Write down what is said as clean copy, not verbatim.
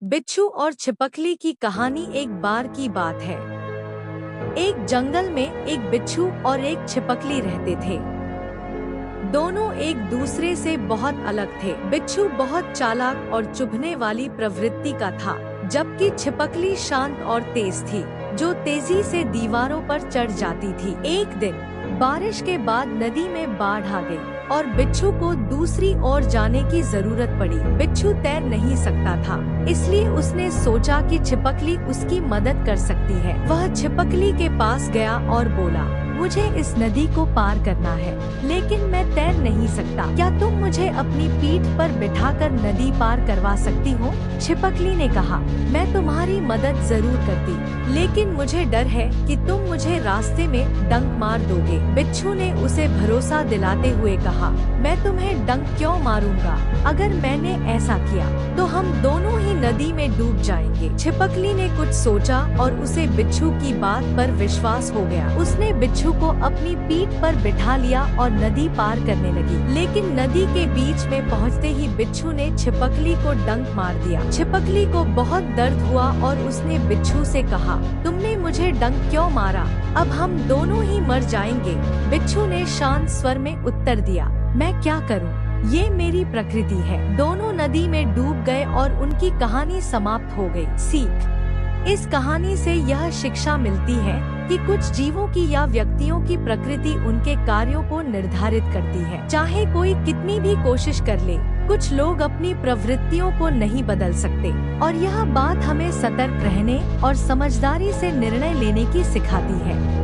बिच्छू और छिपकली की कहानी। एक बार की बात है, एक जंगल में एक बिच्छू और एक छिपकली रहते थे। दोनों एक दूसरे से बहुत अलग थे। बिच्छू बहुत चालाक और चुभने वाली प्रवृत्ति का था, जबकि छिपकली शांत और तेज थी, जो तेजी से दीवारों पर चढ़ जाती थी। एक दिन बारिश के बाद नदी में बाढ़ आ गई और बिच्छू को दूसरी ओर जाने की जरूरत पड़ी। बिच्छू तैर नहीं सकता था, इसलिए उसने सोचा कि छिपकली उसकी मदद कर सकती है। वह छिपकली के पास गया और बोला, मुझे इस नदी को पार करना है, लेकिन मैं तैर नहीं सकता। क्या तुम मुझे अपनी पीठ पर बिठाकर नदी पार करवा सकती हो? छिपकली ने कहा, मैं तुम्हारी मदद जरूर करती, लेकिन मुझे डर है कि तुम मुझे रास्ते में डंक मार दोगे। बिच्छू ने उसे भरोसा दिलाते हुए कहा, मैं तुम्हें डंक क्यों मारूंगा? अगर मैंने ऐसा किया तो हम दोनों ही नदी में डूब जाएंगे। छिपकली ने कुछ सोचा और उसे बिच्छू की बात पर विश्वास हो गया। उसने बिच्छू को अपनी पीठ पर बिठा लिया और नदी पार करने लगी। लेकिन नदी के बीच में पहुंचते ही बिच्छू ने छिपकली को डंक मार दिया। छिपकली को बहुत दर्द हुआ और उसने बिच्छू से कहा, तुमने मुझे डंक क्यों मारा? अब हम दोनों ही मर जाएंगे। बिच्छू ने शांत स्वर में उत्तर दिया, मैं क्या करूं? ये मेरी प्रकृति है। दोनों नदी में डूब गए और उनकी कहानी समाप्त हो गई। सीख, इस कहानी से यह शिक्षा मिलती है कि कुछ जीवों की या व्यक्तियों की प्रकृति उनके कार्यों को निर्धारित करती है। चाहे कोई कितनी भी कोशिश कर ले, कुछ लोग अपनी प्रवृत्तियों को नहीं बदल सकते, और यह बात हमें सतर्क रहने और समझदारी से निर्णय लेने की सिखाती है।